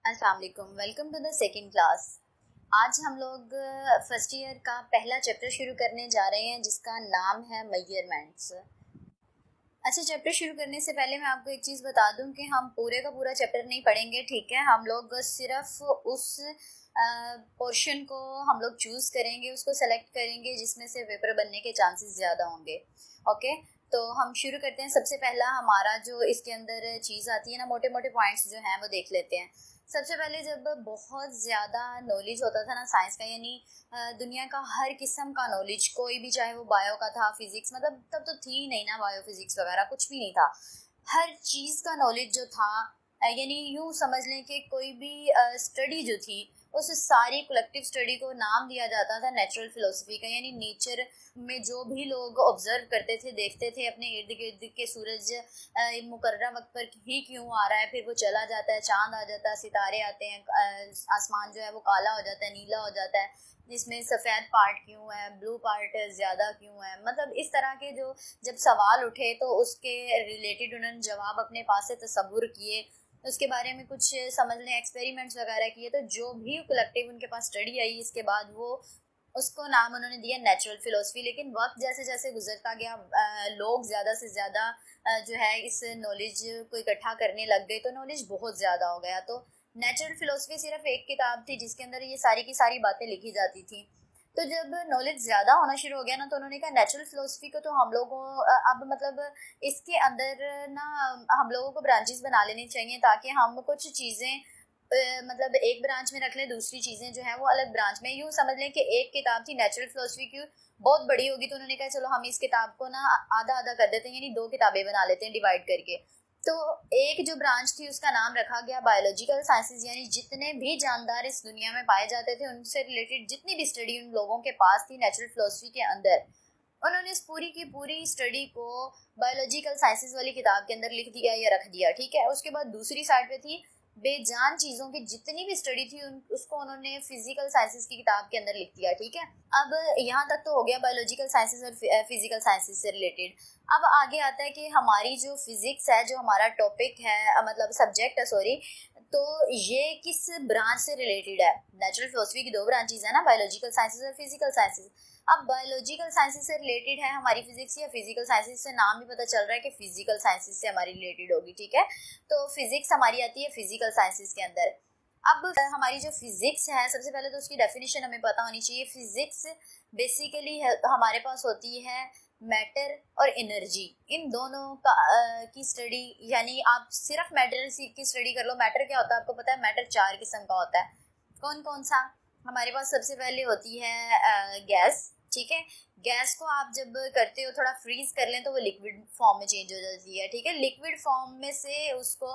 अस्सलाम वालेकुम, welcome to the second class. आज हम लोग फर्स्ट ईयर का पहला चैप्टर शुरू करने जा रहे हैं जिसका नाम है मेजरमेंट्स। अच्छा, चैप्टर शुरू करने से पहले मैं आपको एक चीज़ बता दूं कि हम पूरे का पूरा चैप्टर नहीं पढ़ेंगे, ठीक है। हम लोग सिर्फ उस पोर्शन को हम लोग चूज़ करेंगे, उसको सेलेक्ट करेंगे जिसमें से पेपर बनने के चांसेस ज़्यादा होंगे। ओके, तो हम शुरू करते हैं। सबसे पहला हमारा जो इसके अंदर चीज़ आती है ना, मोटे मोटे पॉइंट्स जो हैं वो देख लेते हैं। सबसे पहले जब बहुत ज़्यादा नॉलेज होता था ना साइंस का, यानी दुनिया का हर किस्म का नॉलेज, कोई भी, चाहे वो बायो का था, फिजिक्स, मतलब तब तो थी नहीं ना बायो फिजिक्स वगैरह, कुछ भी नहीं था। हर चीज़ का नॉलेज जो था, यानी यूँ समझ लें कि कोई भी स्टडी जो थी, उस सारी कलेक्टिव स्टडी को नाम दिया जाता था नेचुरल फिलोसफी का। यानी नेचर में जो भी लोग ऑब्जर्व करते थे, देखते थे अपने इर्द गिर्द के सूरज मुकर्रर वक्त पर ही क्यों आ रहा है, फिर वो चला जाता है, चांद आ जाता है, सितारे आते हैं, आसमान जो है वो काला हो जाता है, नीला हो जाता है, इसमें सफ़ेद पार्ट क्यों है, ब्लू पार्ट ज़्यादा क्यों है। मतलब इस तरह के जो जब सवाल उठे तो उसके रिलेटेड उन्होंने जवाब अपने पास से तसव्वुर किए, उसके बारे में कुछ समझ लें, एक्सपेरिमेंट्स वगैरह किए। तो जो भी कलेक्टिव उनके पास स्टडी आई, इसके बाद वो उसको नाम उन्होंने दिया नेचुरल फिलोसफी। लेकिन वक्त जैसे जैसे गुजरता गया, लोग ज़्यादा से ज़्यादा जो है इस नॉलेज को इकट्ठा करने लग गए, तो नॉलेज बहुत ज़्यादा हो गया। तो नेचुरल फिलोसफी सिर्फ एक किताब थी जिसके अंदर ये सारी की सारी बातें लिखी जाती थी। तो जब नॉलेज ज़्यादा होना शुरू हो गया ना, तो उन्होंने कहा नेचुरल फिलोसफी को तो हम लोगों अब मतलब इसके अंदर ना हम लोगों को ब्रांचेस बना लेनी चाहिए, ताकि हम कुछ चीज़ें मतलब एक ब्रांच में रख लें, दूसरी चीज़ें जो है वो अलग ब्रांच में। यूँ समझ लें कि एक किताब थी नेचुरल फिलोसफी की, बहुत बड़ी होगी, तो उन्होंने कहा चलो हम इस किताब को ना आधा आधा कर देते हैं, यानी दो किताबें बना लेते हैं डिवाइड करके। तो एक जो ब्रांच थी उसका नाम रखा गया बायोलॉजिकल साइंसेज, यानी जितने भी जानदार इस दुनिया में पाए जाते थे, उनसे रिलेटेड जितनी भी स्टडी उन लोगों के पास थी नेचुरल फिलोसफी के अंदर, उन्होंने इस पूरी की पूरी स्टडी को बायोलॉजिकल साइंसेज वाली किताब के अंदर लिख दिया या रख दिया, ठीक है। उसके बाद दूसरी साइड पे थी बेजान चीज़ों की जितनी भी स्टडी थी, उसको उन्होंने फिजिकल साइंसेज की किताब के अंदर लिख दिया, ठीक है। अब यहाँ तक तो हो गया बायोलॉजिकल साइंसेज और फिजिकल साइंसेज से रिलेटेड। अब आगे आता है कि हमारी जो फिजिक्स है, जो हमारा टॉपिक है, मतलब सब्जेक्ट है, सॉरी, तो ये किस ब्रांच से रिलेटेड है। नेचुरल फिलोसफी की दो ब्रांचेज है ना, बायोलॉजिकल साइंसेज और फिजिकल साइंसेज। अब बायोलॉजिकल साइंसेज से रिलेटेड है हमारी फिजिक्स, या फिजिकल साइंसेज से नाम ही पता चल रहा है कि फिजिकल साइंसेज से हमारी रिलेटेड होगी, ठीक है। तो फिजिक्स हमारी आती है फिजिकल साइंसेज के अंदर। अब हमारी जो फिजिक्स है, सबसे पहले तो उसकी डेफिनेशन हमें पता होनी चाहिए। फिजिक्स बेसिकली हमारे पास होती है मैटर और एनर्जी, इन दोनों का की स्टडी। यानी आप सिर्फ मैटर की स्टडी कर लो। मैटर क्या होता है आपको पता है? मैटर चार किस्म का होता है। कौन कौन सा? हमारे पास सबसे पहले होती है गैस, ठीक है। गैस को आप जब करते हो, थोड़ा फ्रीज कर लें, तो वो लिक्विड फॉर्म में चेंज हो जाती है, ठीक है। लिक्विड फॉर्म में से उसको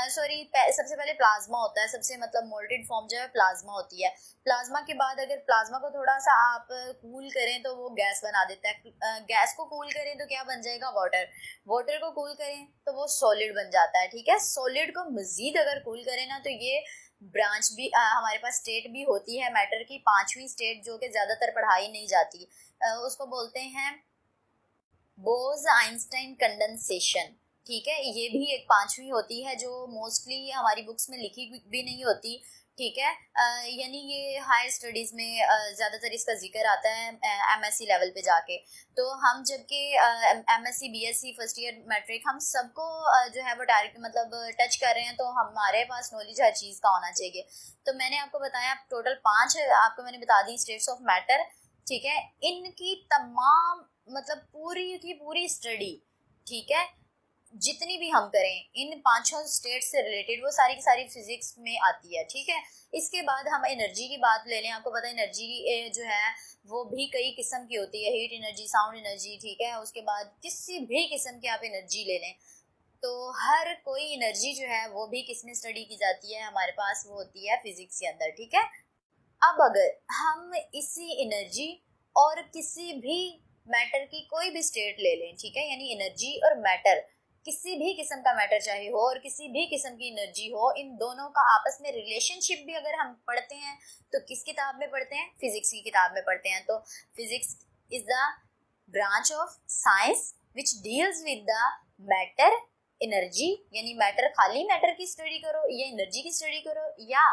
सॉरी सबसे पहले प्लाज्मा होता है, सबसे मतलब मोल्टेड फॉर्म जो है प्लाज्मा होती है। प्लाज्मा के बाद अगर प्लाज्मा को थोड़ा सा आप कूल करें तो वो गैस बना देता है। गैस को कूल करें तो क्या बन जाएगा? वाटर। वाटर को कूल करें तो वो सॉलिड बन जाता है, ठीक है। सॉलिड को मजीद अगर कूल करें ना, तो ये ब्रांच भी हमारे पास स्टेट भी होती है मैटर की, पांचवी स्टेट, जो कि ज़्यादातर पढ़ाई नहीं जाती। उसको बोलते हैं बोज आइंस्टाइन कंडेंसेशन, ठीक है। ये भी एक पांचवी होती है जो मोस्टली हमारी बुक्स में लिखी भी नहीं होती, ठीक है। यानी ये हायर स्टडीज़ में ज़्यादातर इसका जिक्र आता है एमएससी लेवल पे जाके। तो हम जबकि MSc BSc first year matric, हम सबको जो है वो डायरेक्ट मतलब टच कर रहे हैं, तो हमारे पास नॉलेज हर चीज़ का होना चाहिए। तो मैंने आपको बताया टोटल पाँच आपको मैंने बता दी स्टेट्स ऑफ मैटर, ठीक है। इनकी तमाम मतलब पूरी की पूरी स्टडी, ठीक है, जितनी भी हम करें इन पांचों स्टेट से रिलेटेड, वो सारी की सारी फिजिक्स में आती है, ठीक है। इसके बाद हम एनर्जी की बात ले लें। आपको पता है एनर्जी जो है वो भी कई किस्म की होती है, हीट एनर्जी, साउंड एनर्जी, ठीक है। उसके बाद किसी भी किस्म की आप एनर्जी ले लें, तो हर कोई एनर्जी जो है वो भी किस में स्टडी की जाती है? हमारे पास वो होती है फिजिक्स के अंदर, ठीक है। अब अगर हम इसी एनर्जी और किसी भी मैटर की कोई भी स्टेट ले लें, ठीक है, यानी एनर्जी और मैटर, किसी भी किस्म का मैटर चाहे हो और किसी भी किस्म की एनर्जी हो, इन दोनों का आपस में रिलेशनशिप भी अगर हम पढ़ते हैं, तो किस किताब में पढ़ते हैं? फिजिक्स की किताब में पढ़ते हैं। तो physics is the branch of science which deals with the matter energy यानी मैटर, खाली मैटर की स्टडी करो या एनर्जी की स्टडी करो, या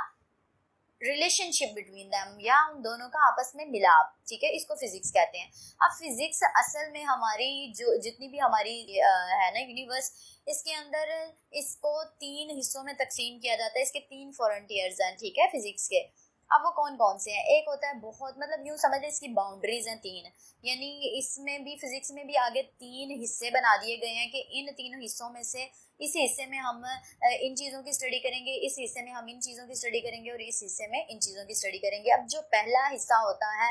रिलेशनशिप बिटवीन दैम, या उन दोनों का आपस में मिलाप, ठीक है, इसको फिजिक्स कहते हैं। अब फिजिक्स असल में हमारी जो जितनी भी हमारी है ना यूनिवर्स, इसके अंदर इसको 3 हिस्सों में तकसीम किया जाता है। इसके 3 फ्रंटियर्स हैं, ठीक है, फिजिक्स के। अब वो कौन कौन से हैं? एक होता है बहुत, मतलब यूँ समझ लें इसकी बाउंड्रीज हैं 3, यानी इसमें भी फिजिक्स में भी आगे 3 हिस्से बना दिए गए हैं कि इन 3 हिस्सों में से इस हिस्से में हम इन चीज़ों की स्टडी करेंगे, इस हिस्से में हम इन चीज़ों की स्टडी करेंगे और इस हिस्से में इन चीज़ों की स्टडी करेंगे। अब जो पहला हिस्सा होता है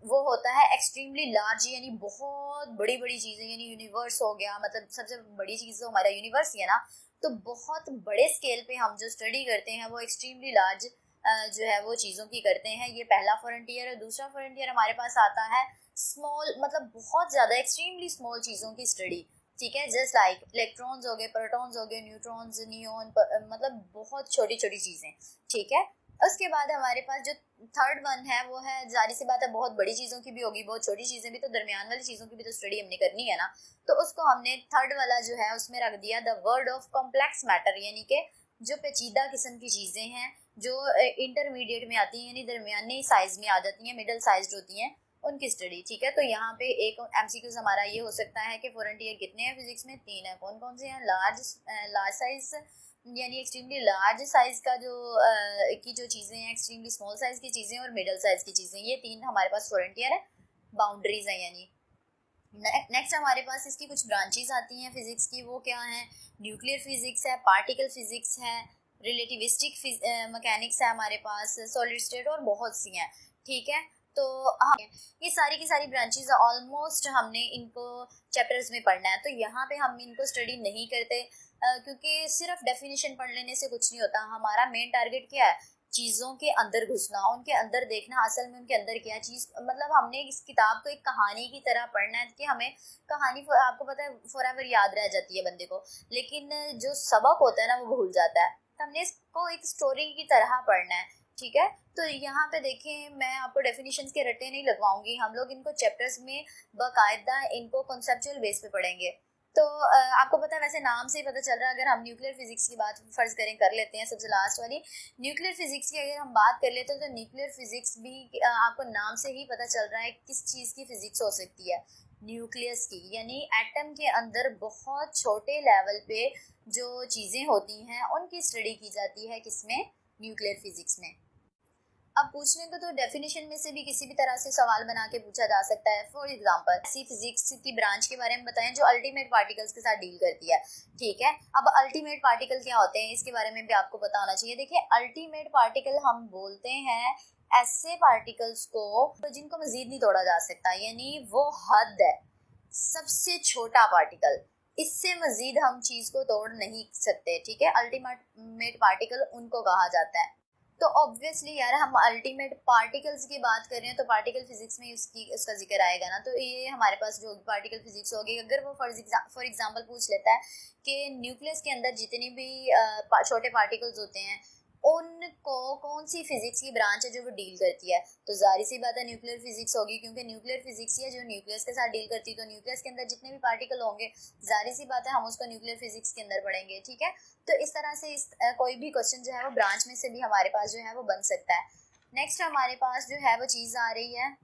वो होता है एक्सट्रीमली लार्ज, यानी बहुत बड़ी बड़ी चीज़ें, यानी यूनिवर्स हो गया, मतलब सबसे बड़ी चीज़ तो हमारा यूनिवर्स ही है ना। तो बहुत बड़े स्केल पे हम जो स्टडी करते हैं वो एक्सट्रीमली लार्ज जो है वो चीज़ों की करते हैं। ये पहला फ्रंटियर है। दूसरा फ्रंटियर हमारे पास आता है स्मॉल, मतलब बहुत ज़्यादा एक्सट्रीमली स्मॉल चीज़ों की स्टडी, ठीक है, जस्ट लाइक इलेक्ट्रॉन्स हो गए, प्रोटॉन्स हो गए, न्यूट्रॉन्स, नियॉन, मतलब बहुत छोटी छोटी चीज़ें, ठीक है। उसके बाद हमारे पास जो थर्ड वन है वो है, जारी सी बात है बहुत बड़ी चीज़ों की भी होगी, बहुत छोटी चीज़ें भी, तो दरमियान वाली चीज़ों की भी तो स्टडी हमने करनी है ना। तो उसको हमने थर्ड वाला जो है उसमें रख दिया the world of complex matter, यानी कि जो पेचीदा किस्म की चीज़ें हैं जो इंटरमीडिएट में आती हैं, यानी दरमियानी साइज में आ जाती हैं, मिडल साइज होती हैं, उनकी स्टडी, ठीक है। तो यहाँ पे एक एमसीक्यूज हमारा ये हो सकता है कि फ्रंटियर कितने हैं फिजिक्स में? 3 है। कौन कौन से हैं? लार्ज साइज, यानी एक्सट्रीमली लार्ज साइज का जो की जो चीज़ें हैं, एक्सट्रीमली स्मॉल साइज की चीज़ें और मिडल साइज की चीज़ें, ये 3 हमारे पास फ्रंटियर है, बाउंड्रीज हैं यानी। नेक्स्ट हमारे पास इसकी कुछ ब्रांचेस आती हैं फिजिक्स की, वो क्या हैं? न्यूक्लियर फिजिक्स है, पार्टिकल फिजिक्स है, रिलेटिविस्टिक मैकेनिक्स है हमारे पास, सॉलिड स्टेट, और बहुत सी हैं, ठीक है। तो हाँ, ये सारी की सारी ब्रांचेस ऑलमोस्ट हमने इनको चैप्टर्स में पढ़ना है, तो यहाँ पे हम इनको स्टडी नहीं करते क्योंकि सिर्फ डेफिनेशन पढ़ लेने से कुछ नहीं होता। हमारा मेन टारगेट क्या है? चीज़ों के अंदर घुसना, उनके अंदर देखना असल में उनके अंदर क्या चीज़, मतलब हमने इस किताब को एक कहानी की तरह पढ़ना है कि हमें कहानी, आपको पता है, फॉर एवर याद रह जाती है बंदे को, लेकिन जो सबक होता है ना वो भूल जाता है। तो हमने इसको एक स्टोरी की तरह पढ़ना है, ठीक है। तो यहाँ पे देखें, मैं आपको डेफिनेशंस के रट्टे नहीं लगवाऊंगी, हम लोग इनको चैप्टर्स में बाकायदा इनको कॉन्सेप्चुअल बेस पे पढ़ेंगे। तो आपको पता है, वैसे नाम से ही पता चल रहा है, अगर हम न्यूक्लियर फिजिक्स की बात फर्ज करें, कर लेते हैं सबसे लास्ट वाली न्यूक्लियर फिजिक्स की अगर हम बात कर लेते हैं, तो न्यूक्लियर फिजिक्स भी आपको नाम से ही पता चल रहा है किस चीज़ की फिजिक्स हो सकती है, न्यूक्लियस की, यानी एटम के अंदर बहुत छोटे लेवल पे जो चीज़ें होती हैं उनकी स्टडी की जाती है, किसमें? न्यूक्लियर फिजिक्स में। अब पूछने को तो डेफिनेशन में से भी किसी भी तरह से सवाल बना के पूछा जा सकता है। फॉर एग्जांपल, ऐसी फिजिक्स की ब्रांच के बारे में बताएं जो अल्टीमेट पार्टिकल्स के साथ डील करती है, ठीक है। अब अल्टीमेट पार्टिकल क्या होते हैं इसके बारे में भी आपको पता होना चाहिए। देखिए, अल्टीमेट पार्टिकल हम बोलते हैं ऐसे पार्टिकल्स को जिनको मजीद नहीं तोड़ा जा सकता, यानी वो हद है, सबसे छोटा पार्टिकल, इससे मजीद हम चीज को तोड़ नहीं सकते, ठीक है। अल्टीमेट पार्टिकल उनको कहा जाता है। तो ऑब्वियसली यार, हम अल्टीमेट पार्टिकल्स की बात कर रहे हैं तो पार्टिकल फिजिक्स में उसका जिक्र आएगा ना। तो ये हमारे पास जो पार्टिकल फिजिक्स होगी, अगर वो फॉर एग्जांपल पूछ लेता है कि न्यूक्लियस के अंदर जितने भी छोटे पार्टिकल्स होते हैं उनको कौन सी फिजिक्स की ब्रांच है जो वो डील करती है, तो जाहिर सी बात है न्यूक्लियर फिजिक्स होगी, क्योंकि न्यूक्लियर फिजिक्स ही है जो न्यूक्लियस के साथ डील करती है। तो न्यूक्लियस के अंदर जितने भी पार्टिकल होंगे, जाहिर सी बात है हम उसको न्यूक्लियर फिजिक्स के अंदर पढ़ेंगे, ठीक है। तो इस तरह से कोई भी क्वेश्चन जो है वो ब्रांच में से भी हमारे पास जो है वो बन सकता है। नेक्स्ट हमारे पास जो है वो चीज़ आ रही है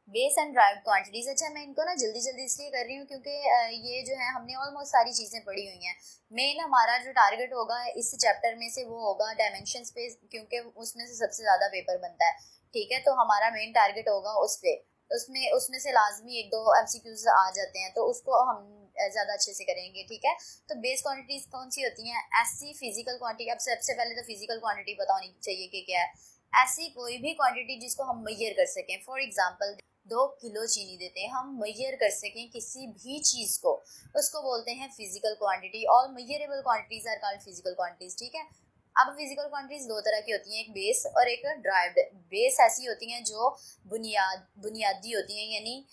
बेस एंड ड्राइव्ड क्वांटिटीज। अच्छा, मैं इनको ना जल्दी जल्दी इसलिए कर रही हूँ क्योंकि ये जो है हमने ऑलमोस्ट सारी चीज़ें पढ़ी हुई हैं। मेन हमारा जो टारगेट होगा इस चैप्टर में से वो होगा डायमेंशंस पे, क्योंकि उसमें से सबसे ज़्यादा पेपर बनता है, ठीक है। तो हमारा मेन टारगेट होगा उस पर, उसमें से लाजमी 1-2 एमसीक्यूज आ जाते हैं, तो उसको हम ज़्यादा अच्छे से करेंगे, ठीक है। तो बेस क्वांटिटीज कौन सी होती हैं? ऐसी फिजिकल क्वांटिटी, अब सबसे पहले तो फिजिकल क्वांटिटी पता होनी चाहिए कि क्या है। ऐसी कोई भी क्वांटिटी जिसको हम मेजर कर सकें। फॉर एग्जांपल, 2 किलो चीनी देते हैं, हम मेजर कर सकें किसी भी चीज़ को, उसको बोलते हैं physical quantity. All measurable quantities are called physical quantities, ठीक है। अब फिजिकल क्वांटिटीज 2 तरह की होती हैं, एक बेस और एक ड्राइव्ड। बेस ऐसी होती हैं जो बुनियादी होती हैं, यानी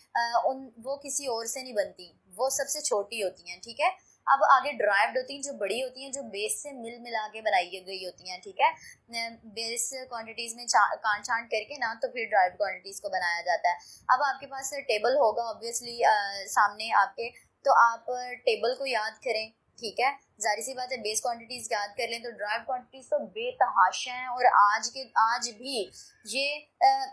वो किसी और से नहीं बनती, वो सबसे छोटी होती हैं, ठीक है। अब आगे ड्राइव्ड होती हैं जो बड़ी होती हैं, जो बेस से मिला के बनाई गई होती हैं, ठीक है। बेस क्वांटिटीज में काट छांट करके ना तो फिर ड्राइव्ड क्वांटिटीज को बनाया जाता है। अब आपके पास टेबल होगा ऑब्वियसली सामने आपके, तो आप टेबल को याद करें, ठीक है। जाहिर सी बात है बेस क्वांटिटीज़ याद कर लें तो ड्राइव क्वांटिटीज़ तो बेतहाशा हैं और आज भी ये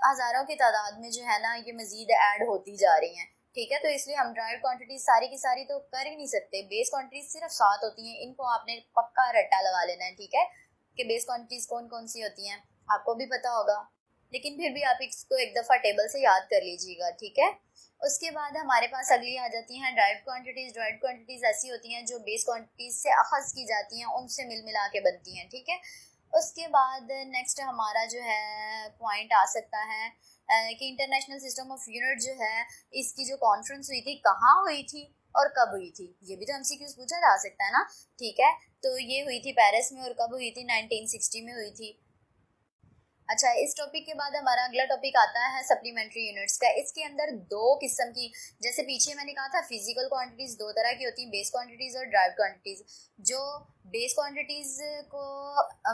हज़ारों की तादाद में जो है ना ये मज़ीद ऐड होती जा रही हैं। ठीक है, तो इसलिए हम ड्राइव क्वांटिटीज़ सारी की सारी तो कर ही नहीं सकते। बेस क्वांटिटीज़ सिर्फ 7 होती हैं, इनको आपने पक्का रट्टा लगा लेना है। ठीक है, कि बेस क्वांटिटीज़ कौन कौन सी होती हैं आपको भी पता होगा, लेकिन फिर भी आप इसको एक दफ़ा टेबल से याद कर लीजिएगा। ठीक है, उसके बाद हमारे पास अगली आ जाती हैं ड्राइव क्वांटिटीज़। ड्राइव क्वांटिटीज़ ऐसी होती हैं जो बेस क्वांटिटीज़ से अखज़ की जाती हैं, उनसे मिल मिला के बनती हैं। ठीक है, उसके बाद नेक्स्ट हमारा जो है पॉइंट आ सकता है कि इंटरनेशनल सिस्टम ऑफ यूनिट जो है इसकी जो कॉन्फ्रेंस हुई थी कहाँ हुई थी और कब हुई थी, ये भी तो एमसीक्यूज़ पूछा जा सकता है ना। ठीक है, तो ये हुई थी पेरिस में और कब हुई थी, 1960 में हुई थी। अच्छा, इस टॉपिक के बाद हमारा अगला टॉपिक आता है सप्लीमेंट्री यूनिट्स का। इसके अंदर दो किस्म की, जैसे पीछे मैंने कहा था फिजिकल क्वांटिटीज़ दो तरह की होती हैं, बेस क्वांटिटीज़ और ड्राइव क्वांटिटीज़। जो बेस क्वांटिटीज़ को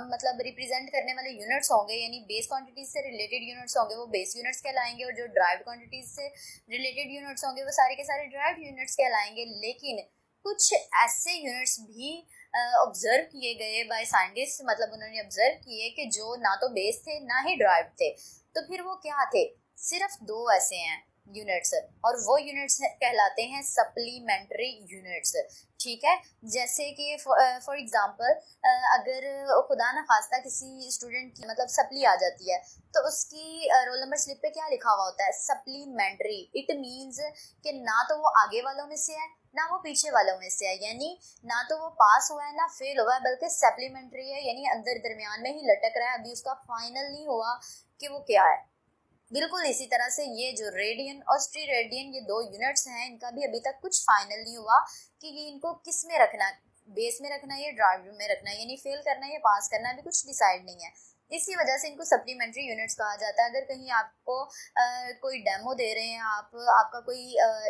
मतलब रिप्रेजेंट करने वाले यूनिट्स होंगे, यानी बेस क्वांटिटीज़ से रिलेटेड यूनिट्स होंगे, वो बेस यूनिट्स कहलाएंगे, और जो ड्राइव क्वांटिटीज़ से रिलेटेड यूनिट्स होंगे वो सारे के सारे ड्राइव यूनिट्स कहलाएंगे। लेकिन कुछ ऐसे यूनिट्स भी ऑब्जर्व किए गए बाय साइंटिस्ट, मतलब उन्होंने ऑब्जर्व किए कि जो ना तो बेस थे ना ही ड्राइव थे। तो फिर वो क्या थे, सिर्फ दो ऐसे हैं यूनिट्स, और वो यूनिट्स कहलाते हैं सप्लीमेंट्री यूनिट्स। ठीक है, जैसे कि फॉर एग्जांपल अगर खुदा न खास्ता किसी स्टूडेंट की मतलब सप्ली आ जाती है तो उसकी रोल नंबर स्लिप पे क्या लिखा हुआ होता है, सप्लीमेंट्री। इट मीन्स कि ना तो वो आगे वालों में से है ना वो पीछे वालों में से है, यानी ना तो वो पास हुआ है ना फेल हुआ है, बल्कि सप्लीमेंट्री है, यानी अंदर दरमियान में ही लटक रहा है, अभी उसका फाइनल नहीं हुआ कि वो क्या है। बिल्कुल इसी तरह से ये जो रेडियन और स्टीरेडियन ये दो यूनिट्स हैं, इनका भी अभी तक कुछ फाइनल नहीं हुआ कि ये इनको किस में रखना है, बेस में रखना है या ड्राइव में रखना है, यानी फेल करना है या पास करना है, अभी कुछ डिसाइड नहीं है। इसी वजह से इनको सप्लीमेंट्री यूनिट्स कहा जाता है। अगर कहीं आपको कोई डेमो दे रहे हैं, आपका कोई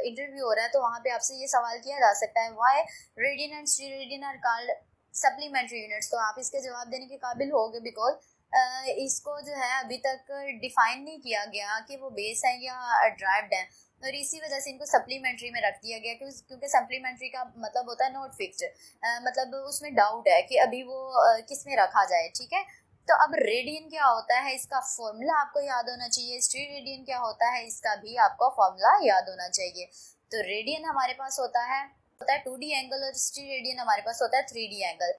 इंटरव्यू हो रहा है, तो वहाँ पे आपसे ये सवाल किया जा सकता है, why radian and steradian are called supplementary units. तो आप इसके जवाब देने के काबिल होगे, बिकॉज इसको जो है अभी तक डिफाइन नहीं किया गया कि वो बेस है या ड्राइव्ड है, और इसी वजह से इनको सप्लीमेंट्री में रख दिया गया, क्योंकि सप्लीमेंट्री का मतलब होता है नॉट फिक्स्ड, मतलब उसमें डाउट है कि अभी वो किस में रखा जाए। ठीक है, तो अब रेडियन क्या होता है इसका फॉर्मूला आपको याद होना चाहिए, स्टीरेडियन क्या होता है इसका भी आपको फॉर्मूला याद होना चाहिए। तो रेडियन हमारे पास होता है 2D एंगल और स्टीरेडियन हमारे पास होता है 3D एंगल।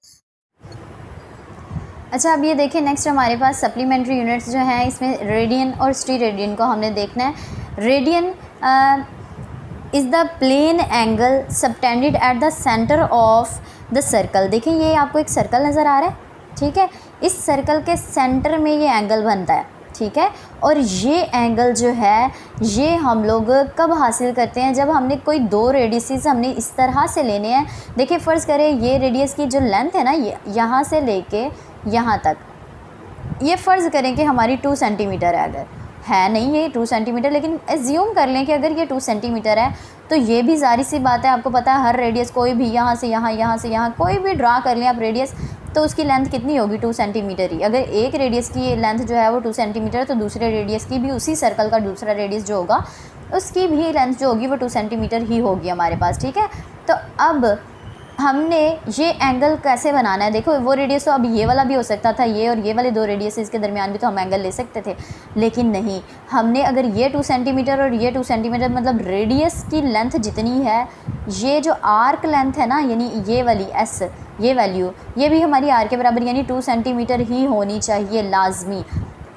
अच्छा, अब ये देखिए नेक्स्ट हमारे पास सप्लीमेंट्री यूनिट्स जो हैं, इसमें रेडियन और स्टीरेडियन को हमने देखना है। Radian is the plane angle subtended at the centre of the circle. देखिए ये आपको एक सर्कल नज़र आ रहा है, ठीक है, इस सर्कल के सेंटर में ये एंगल बनता है। ठीक है, और ये एंगल जो है ये हम लोग कब हासिल करते हैं, जब हमने कोई दो रेडियसेस हमने इस तरह से लेने हैं। देखिए फ़र्ज़ करें ये रेडियस की जो लेंथ है ना, यहाँ से लेके यहाँ तक, ये फ़र्ज़ करें कि हमारी 2 सेंटीमीटर है, अगर है नहीं ये 2 सेंटीमीटर, लेकिन एज्यूम कर लें कि अगर ये 2 सेंटीमीटर है, तो ये भी ज़ाहिर सी बात है, आपको पता है हर रेडियस कोई भी यहाँ से यहाँ, यहाँ से यहाँ कोई भी ड्रा कर लें आप रेडियस, तो उसकी लेंथ कितनी होगी, 2 सेंटीमीटर ही। अगर एक रेडियस की लेंथ जो है वो 2 सेंटीमीटर है, तो दूसरे रेडियस की भी, उसी सर्कल का दूसरा रेडियस जो होगा उसकी भी लेंथ जो होगी वो 2 सेंटीमीटर ही होगी हमारे पास। ठीक है, तो अब हमने ये एंगल कैसे बनाना है, देखो वो रेडियस तो अब ये वाला भी हो सकता था, ये और ये वाले दो रेडियस इसके दरमियान भी तो हम एंगल ले सकते थे, लेकिन नहीं, हमने अगर ये 2 सेंटीमीटर और ये 2 सेंटीमीटर मतलब रेडियस की लेंथ जितनी है, ये जो आर्क लेंथ है ना, यानी ये वाली एस, ये वैल्यू ये भी हमारी आर के बराबर यानी 2 सेंटीमीटर ही होनी चाहिए लाजमी।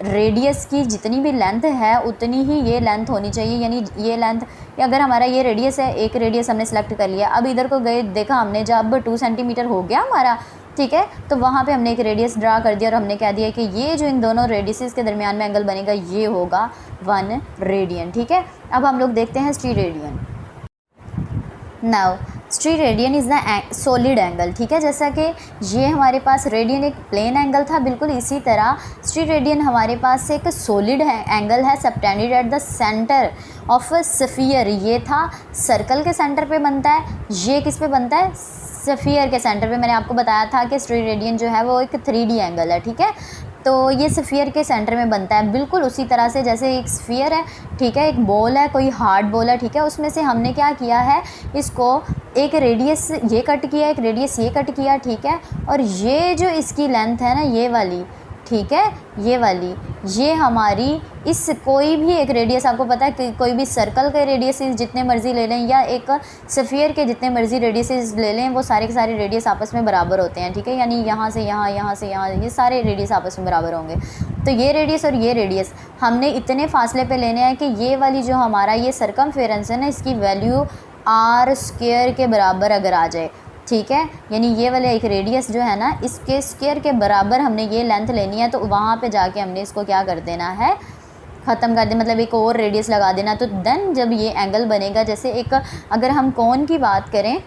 रेडियस की जितनी भी लेंथ है उतनी ही ये लेंथ होनी चाहिए, यानी ये लेंथ, अगर हमारा ये रेडियस है, एक रेडियस हमने सेलेक्ट कर लिया, अब इधर को गए देखा हमने जब 2 सेंटीमीटर हो गया हमारा, ठीक है, तो वहाँ पे हमने एक रेडियस ड्रा कर दिया और हमने कह दिया कि ये जो इन दोनों रेडियसेस के दरमियान में एंगल बनेगा ये होगा 1 रेडियन। ठीक है, अब हम लोग देखते हैं steradian. Now steradian is the solid angle. ठीक है, जैसा कि ये हमारे पास रेडियन एक प्लेन एंगल था, बिल्कुल इसी तरह स्टीरेडियन हमारे पास एक सॉलिड एंगल है subtended at the centre of sphere. ये था सर्कल के सेंटर पे बनता है, ये किस पे बनता है, स्फीयर के सेंटर पे। मैंने आपको बताया था कि स्टीरेडियन जो है वो एक 3D एंगल है। ठीक है, तो ये स्फीयर के सेंटर में बनता है, बिल्कुल उसी तरह से जैसे एक स्फीयर है, ठीक है, एक बॉल है, कोई हार्ड बॉल है, ठीक है, उसमें से हमने क्या किया है, इसको एक रेडियस ये कट किया, एक रेडियस ये कट किया, ठीक है। और ये जो इसकी लेंथ है ना, ये वाली, ठीक है, ये वाली, ये हमारी इस कोई भी एक रेडियस, आपको पता है कि कोई भी सर्कल के रेडियस जितने मर्जी ले लें या एक स्फीयर के जितने मर्जी रेडियस ले लें, वो सारे के सारे रेडियस आपस में बराबर होते हैं, ठीक है। यानी यहाँ से यहाँ, यहाँ से यहाँ, ये सारे रेडियस आपस में बराबर होंगे। तो ये रेडियस और ये रेडियस हमने इतने फासले पे लेने हैं कि ये वाली जो हमारा ये सरकमफेरेंस है ना, इसकी वैल्यू आर स्क्वायर के बराबर अगर आ जाए, ठीक है। यानी ये वाले एक रेडियस जो है ना, इसके स्क्वायर के बराबर हमने ये लेंथ लेनी है। तो वहाँ पे जाके हमने इसको क्या कर देना है, ख़त्म कर दे, मतलब एक और रेडियस लगा देना। तो देन जब ये एंगल बनेगा, जैसे एक अगर हम कोन की बात करें,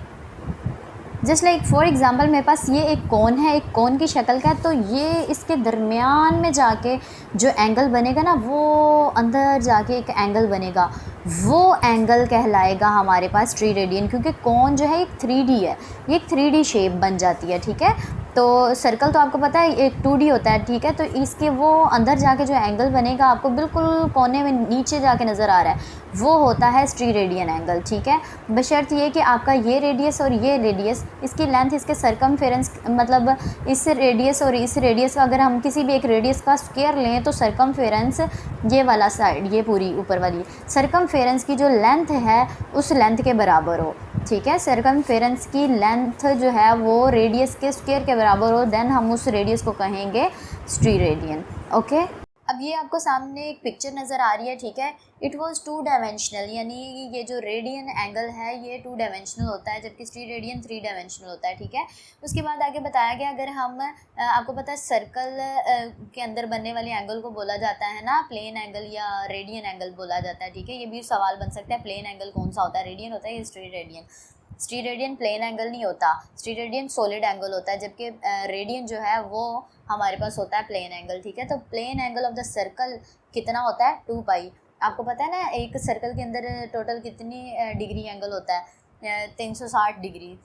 जस्ट लाइक फॉर एग्ज़ाम्पल मेरे पास ये एक कोन है, एक कोन की शक्ल का है, तो ये इसके दरमियान में जाके जो एंगल बनेगा ना, वो अंदर जाके एक एंगल बनेगा, वो एंगल कहलाएगा हमारे पास ट्री रेडियन। क्योंकि कोन जो है एक 3D है, ये एक 3D शेप बन जाती है, ठीक है। तो सर्कल तो आपको पता है एक 2D होता है, ठीक है। तो इसके वो अंदर जाके जो एंगल बनेगा, आपको बिल्कुल कोने में नीचे जाके नज़र आ रहा है, वो होता है स्ट्रीरेडियन एंगल, ठीक है। बशर्त ये कि आपका ये रेडियस और ये रेडियस, इसकी लेंथ, इसके सरकमफेरेंस, मतलब इस रेडियस और इस रेडियस का अगर हम किसी भी एक रेडियस का स्क्वायर लें, तो सरकमफेरेंस ये वाला साइड, ये पूरी ऊपर वाली सरकमफेरेंस की जो लेंथ है उस लेंथ के बराबर हो, ठीक है। सरकमफेरेंस की लेंथ जो है वो रेडियस के स्क्वायर के बराबर हो, देन हम उस रेडियस को कहेंगे स्ट्रीरेडियन, ओके। अब ये आपको सामने एक पिक्चर नज़र आ रही है, ठीक है। इट वाज 2 डायमेंशनल, यानी ये जो रेडियन एंगल है ये 2 डायमेंशनल होता है, जबकि स्ट्रीरेडियन 3 डायमेंशनल होता है, ठीक है। उसके बाद आगे बताया गया, अगर हम आपको पता है सर्कल के अंदर बनने वाले एंगल को बोला जाता है ना प्लेन एंगल या रेडियन एंगल बोला जाता है, ठीक है। ये भी सवाल बन सकता है, प्लेन एंगल कौन सा होता है, रेडियन होता है या स्ट्रीरेडियन। स्टीरेडियन प्लेन एंगल नहीं होता, स्टीरेडियन सॉलिड एंगल होता है, जबकि रेडियन जो है वो हमारे पास होता है प्लेन एंगल, ठीक है। तो plane angle of the circle कितना होता है, 2 पाई। आपको पता है ना एक सर्कल के अंदर टोटल कितनी डिग्री एंगल होता है, 360 डिग्री,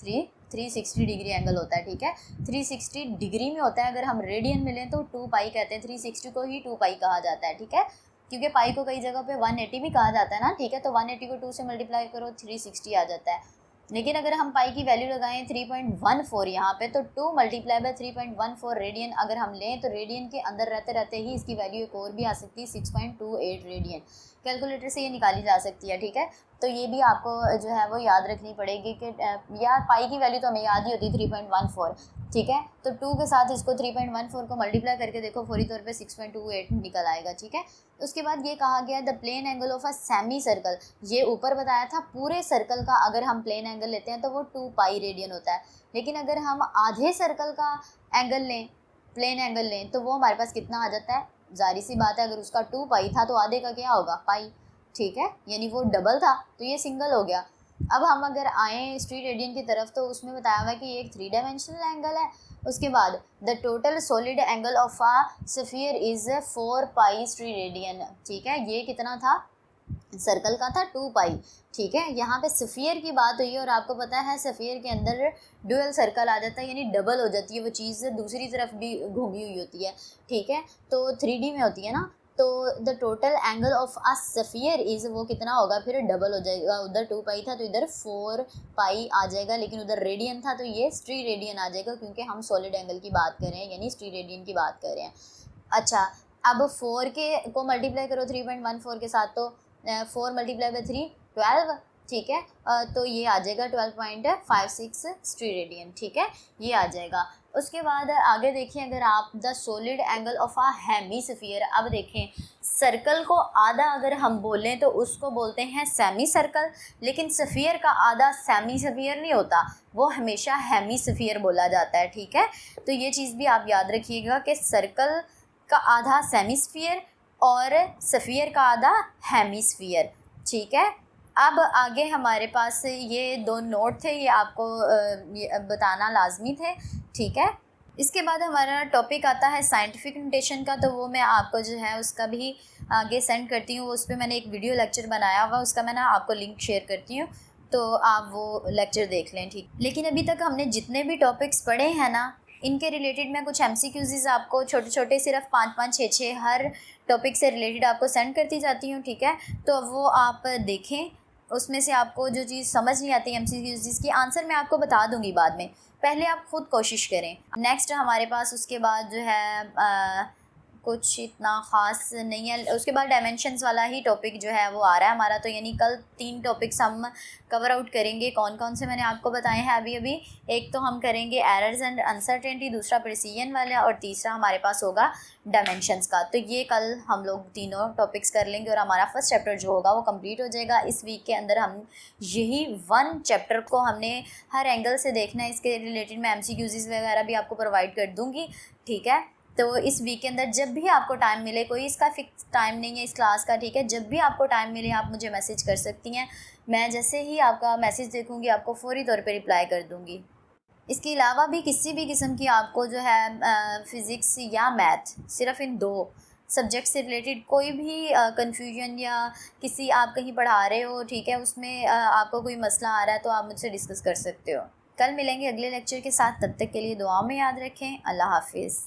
360 डिग्री एंगल होता है, ठीक है। 360 डिग्री में होता है, अगर हम रेडियन में लें तो 2 पाई कहते हैं, 360 को ही 2 पाई कहा जाता है, ठीक है। क्योंकि पाई को कई जगह पे 180 भी कहा जाता है ना, ठीक है। तो 180 को 2 से मल्टीप्लाई करो, 360 आ जाता है। लेकिन अगर हम पाई की वैल्यू लगाएं 3.14 यहाँ पे, तो 2 मल्टीप्लाई बाय 3.14 रेडियन अगर हम लें, तो रेडियन के अंदर रहते रहते ही इसकी वैल्यू एक और भी आ सकती है, 6.28 रेडियन। कैलकुलेटर से ये निकाली जा सकती है, ठीक है। तो ये भी आपको जो है वो याद रखनी पड़ेगी कि यार पाई की वैल्यू तो हमें याद ही होती है 3.14, ठीक है। तो 2 के साथ इसको 3.14 को मल्टीप्लाई करके देखो, फौरी तौर पे 6.28 निकल आएगा, ठीक है। उसके बाद ये कहा गया the plane angle of a semi circle, ये ऊपर बताया था पूरे सर्कल का अगर हम प्लेन एंगल लेते हैं तो वो 2 पाई रेडियन होता है। लेकिन अगर हम आधे सर्कल का एंगल लें, प्लेन एंगल लें, तो वो हमारे पास कितना आ जाता है, जारी सी बात है, अगर उसका 2 पाई था तो आधे का क्या होगा, पाई, ठीक है। यानी वो डबल था तो ये सिंगल हो गया। अब हम अगर आएँ स्ट्रीरेडियन की तरफ, तो उसमें बताया हुआ है कि ये एक 3 डायमेंशनल एंगल है। उसके बाद the total solid angle of a sphere is 4 पाई स्ट्रीरेडियन, ठीक है। ये कितना था, सर्कल का था 2 पाई, ठीक है। यहाँ पे स्फीयर की बात हुई है और आपको पता है स्फीयर के अंदर ड्यूअल सर्कल आ जाता है, यानी डबल हो जाती है वो चीज़, दूसरी तरफ भी घूमी हुई होती है, ठीक है। तो 3D में होती है ना, तो the total angle of a sphere is, वो कितना होगा, फिर डबल हो जाएगा। उधर 2 पाई था तो इधर 4 पाई आ जाएगा, लेकिन उधर रेडियन था तो ये स्ट्रीरेडियन आ जाएगा, क्योंकि हम सॉलिड एंगल की बात कर रहे हैं, यानी स्ट्रीरेडियन की बात कर रहे हैं। अच्छा, अब 4 के को मल्टीप्लाई करो 3.14 के साथ, तो 4 मल्टीप्लाई बाई 3 12, ठीक है। तो ये आ जाएगा 12.56 स्ट्रीरेडियन, ठीक है, ये आ जाएगा। उसके बाद आगे देखिए, अगर आप the solid angle of a hemisphere, अब देखें सर्कल को आधा अगर हम बोलें तो उसको बोलते हैं सेमी सर्कल, लेकिन स्फीयर का आधा सेमी स्फीयर नहीं होता, वो हमेशा हेमीस्फीयर बोला जाता है, ठीक है। तो ये चीज़ भी आप याद रखिएगा कि सर्कल का आधा सेमीस्फीयर और स्फीयर का आधा हेमीस्फीयर, ठीक है। अब आगे हमारे पास ये 2 नोट थे, ये आपको ये बताना लाजमी थे, ठीक है। इसके बाद हमारा टॉपिक आता है साइंटिफिक नोटेशन का, तो वो मैं आपको जो है उसका भी आगे सेंड करती हूँ। उस पर मैंने एक वीडियो लेक्चर बनाया हुआ, उसका मैं ना आपको लिंक शेयर करती हूँ, तो आप वो लेक्चर देख लें, ठीक। लेकिन अभी तक हमने जितने भी टॉपिक्स पढ़े हैं ना, इनके रिलेटेड मैं कुछ MCQs आपको छोटे छोटे सिर्फ 5-5, 6-6 हर टॉपिक से रिलेटेड आपको सेंड करती जाती हूँ, ठीक है। तो वो आप देखें उसमें से आपको जो चीज़ समझ नहीं आती MCQs जिसकी आंसर मैं आपको बता दूंगी बाद में, पहले आप खुद कोशिश करें। नेक्स्ट हमारे पास उसके बाद जो है कुछ इतना ख़ास नहीं है। उसके बाद डायमेंशंस वाला ही टॉपिक जो है वो आ रहा है हमारा, तो यानी कल 3 टॉपिक्स हम कवर आउट करेंगे। कौन कौन से मैंने आपको बताए हैं अभी। एक तो हम करेंगे एरर्स एंड अनसर्टेनिटी, दूसरा प्रिसीजन वाला, और तीसरा हमारे पास होगा डायमेंशंस का। तो ये कल हम लोग तीनों टॉपिक्स कर लेंगे और हमारा फर्स्ट चैप्टर जो होगा वो कंप्लीट हो जाएगा। इस वीक के अंदर हम यही 1 चैप्टर को हमने हर एंगल से देखना है। इसके रिलेटेड मैं MCQs वगैरह भी आपको प्रोवाइड कर दूँगी, ठीक है। तो इस वीक के अंदर जब भी आपको टाइम मिले, कोई इसका फिक्स टाइम नहीं है इस क्लास का, ठीक है, जब भी आपको टाइम मिले आप मुझे मैसेज कर सकती हैं। मैं जैसे ही आपका मैसेज देखूंगी आपको फौरी तौर पे रिप्लाई कर दूंगी। इसके अलावा भी किसी भी किस्म की आपको जो है फ़िज़िक्स या मैथ, सिर्फ इन 2 सब्जेक्ट से रिलेटेड कोई भी कन्फ्यूजन या किसी आप कहीं पढ़ा रहे हो, ठीक है, उसमें आपको कोई मसला आ रहा है तो आप मुझसे डिस्कस कर सकते हो। कल मिलेंगे अगले लेक्चर के साथ, तब तक के लिए दुआ में याद रखें। अल्लाह हाफिज़।